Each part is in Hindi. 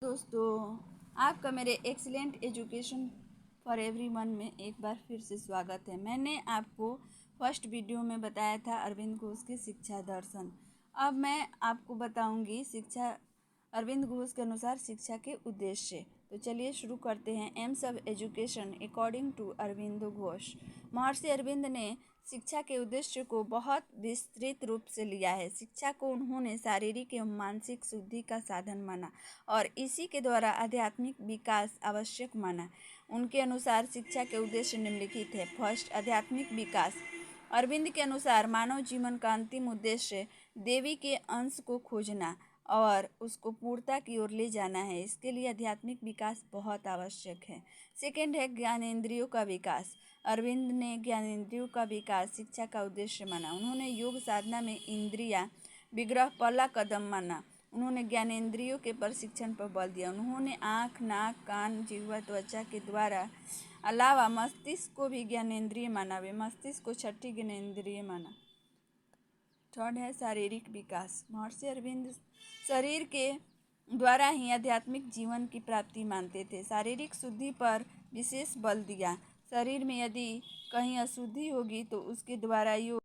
दोस्तों, आपका मेरे एक्सीलेंट एजुकेशन फॉर एवरीवन में एक बार फिर से स्वागत है। मैंने आपको फर्स्ट वीडियो में बताया था अरविंद घोष के शिक्षा दर्शन। अब मैं आपको बताऊंगी अरविंद घोष के अनुसार शिक्षा के उद्देश्य। तो चलिए शुरू करते हैं। Aims of education according to Arvind Ghosh. Maharshi Arvind ने शिक्षा के उद्देश्य को बहुत विस्तृत रूप से लिया है। शिक्षा को उन्होंने शारीरिक एवं मानसिक शुद्धि का साधन माना और इसी के द्वारा आध्यात्मिक विकास आवश्यक माना। उनके अनुसार शिक्षा के उद्देश्य निम्नलिखित है। फर्स्ट, आध्यात्मिक विकास। अरविंद के अनुसार मानव जीवन का अंतिम उद्देश्य देवी के अंश को खोजना और उसको पूर्णता की ओर ले जाना है। इसके लिए आध्यात्मिक विकास बहुत आवश्यक है। सेकेंड है ज्ञानेंद्रियों का विकास। अरविंद ने ज्ञानेंद्रियों का विकास शिक्षा का उद्देश्य माना। उन्होंने योग साधना में इंद्रिया विग्रह पहला कदम माना। उन्होंने ज्ञानेंद्रियों के प्रशिक्षण पर बल दिया। उन्होंने आँख, नाक, कान, जिह्वा, त्वचा के द्वारा अलावा मस्तिष्क को भी ज्ञानेंद्रिय माना। वे मस्तिष्क को छठी ज्ञानेंद्रिय माना। थर्ड है शारीरिक विकास। महर्षि अरविंद शरीर के द्वारा ही आध्यात्मिक जीवन की प्राप्ति मानते थे। शारीरिक शुद्धि पर विशेष बल दिया। शरीर में यदि कहीं अशुद्धि होगी तो उसके द्वारा योग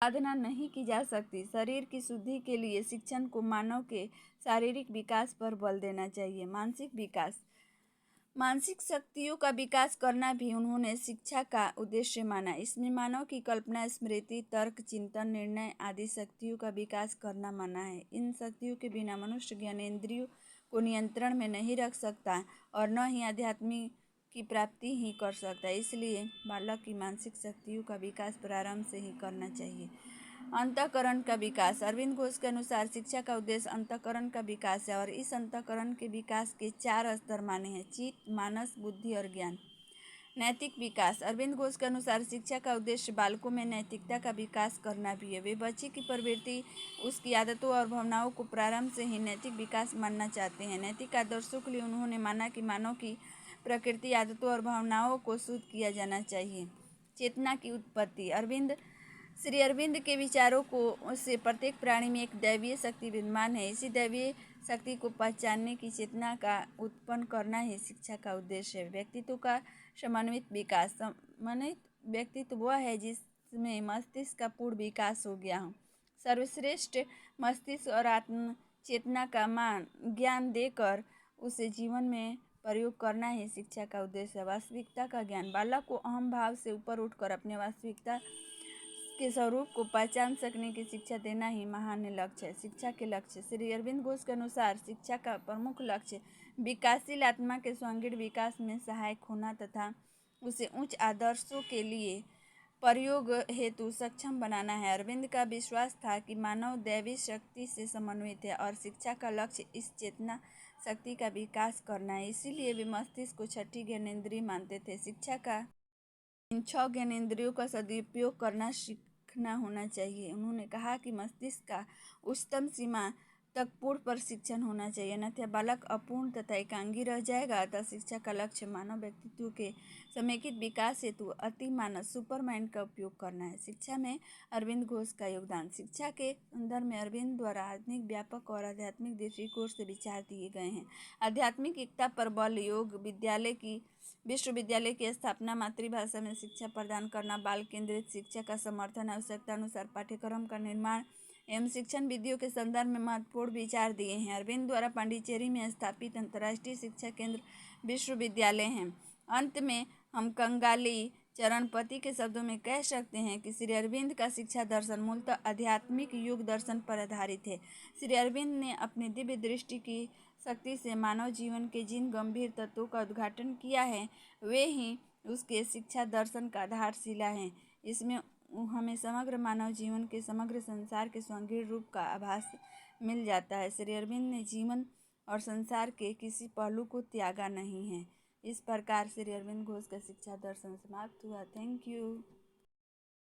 साधना नहीं की जा सकती। शरीर की शुद्धि के लिए शिक्षण को मानव के शारीरिक विकास पर बल देना चाहिए। मानसिक विकास। मानसिक शक्तियों का विकास करना भी उन्होंने शिक्षा का उद्देश्य माना। इसमें मानव की कल्पना, स्मृति, तर्क, चिंतन, निर्णय आदि शक्तियों का विकास करना माना है। इन शक्तियों के बिना मनुष्य ज्ञानेंद्रियों को नियंत्रण में नहीं रख सकता और न ही आध्यात्मिक की प्राप्ति ही कर सकता है। इसलिए बालक की मानसिक शक्तियों का विकास प्रारंभ से ही करना चाहिए। अंतःकरण का विकास। अरविंद घोष के अनुसार शिक्षा का उद्देश्य अंतःकरण का विकास है और इस अंतःकरण के विकास के 4 स्तर माने हैं: चित्त, मानस, बुद्धि और ज्ञान। नैतिक विकास। अरविंद घोष के अनुसार शिक्षा का उद्देश्य बालकों में नैतिकता का विकास करना भी है। वे बच्चे की प्रवृत्ति, उसकी आदतों और भावनाओं को प्रारंभ से ही नैतिक विकास मानना चाहते हैं। नैतिक आदर्शों के लिए उन्होंने माना कि मानव की प्रकृति, आदतों और भावनाओं को शुद्ध किया जाना चाहिए। चेतना की उत्पत्ति। श्री अरविंद के विचारों को से प्रत्येक प्राणी में एक दैवीय शक्ति विद्यमान है। इसी दैवीय शक्ति को पहचानने की चेतना का उत्पन्न करना ही शिक्षा का उद्देश्य है। व्यक्तित्व का समन्वित विकास। समन्वित व्यक्तित्व वह है जिसमें मस्तिष्क का पूर्ण विकास हो गया हो। सर्वश्रेष्ठ मस्तिष्क और आत्म चेतना का ज्ञान देकर उसे जीवन में प्रयोग करना ही शिक्षा का उद्देश्य है। वास्तविकता का ज्ञान। बालक को अहम भाव से ऊपर उठकर अपने वास्तविकता के स्वरूप को पहचान सकने की शिक्षा देना ही महान लक्ष्य है। शिक्षा के लक्ष्य। श्री अरविंद घोष के अनुसार शिक्षा का प्रमुख लक्ष्य विकासशील आत्मा के समग्र विकास में सहायक होना तथा उसे उच्च आदर्शों के लिए प्रयोग हेतु सक्षम बनाना है। अरविंद का विश्वास था कि मानव दैवी शक्ति से समन्वित है और शिक्षा का लक्ष्य इस चेतना शक्ति का विकास करना है। इसीलिए वे मस्तिष्क को छठी ज्ञानेंद्रिय मानते थे। शिक्षा का इन 6 ज्ञानेंद्रियों का सदुपयोग करना सीखना होना चाहिए। उन्होंने कहा कि मस्तिष्क का उच्चतम सीमा तक पूर्ण प्रशिक्षण होना चाहिए, अन्यथा बालक अपूर्ण तथा एकांगी रह जाएगा। अतः शिक्षा का लक्ष्य मानव व्यक्तित्व के समेकित विकास हेतु अति मानस सुपर माइंड का उपयोग करना है। शिक्षा में अरविंद घोष का योगदान। शिक्षा के संदर्भ में अरविंद द्वारा आधुनिक, व्यापक और आध्यात्मिक दृष्टिकोण से विचार दिए गए हैं। आध्यात्मिक एकता पर बल, योग विश्वविद्यालय की स्थापना, मातृभाषा में शिक्षा प्रदान करना, बाल केंद्रित शिक्षा का समर्थन, आवश्यकता अनुसार पाठ्यक्रम का निर्माण एवं शिक्षण विधियों के संदर्भ में महत्वपूर्ण विचार दिए हैं। अरविंद द्वारा पांडिचेरी में स्थापित अंतर्राष्ट्रीय शिक्षा केंद्र विश्वविद्यालय हैं। अंत में हम कंगाली चरणपति के शब्दों में कह सकते हैं कि श्री अरविंद का शिक्षा दर्शन मूलतः आध्यात्मिक योग दर्शन पर आधारित है। श्री अरविंद ने अपनी दिव्य दृष्टि की शक्ति से मानव जीवन के जिन गंभीर तत्वों का उद्घाटन किया है वे ही उसके शिक्षा दर्शन का आधारशिला हैं। इसमें हमें समग्र मानव जीवन के समग्र संसार के समग्र रूप का आभास मिल जाता है। श्री अरविंद ने जीवन और संसार के किसी पहलू को त्यागा नहीं है। इस प्रकार श्री अरविंद घोष का शिक्षा दर्शन समाप्त हुआ। Thank you.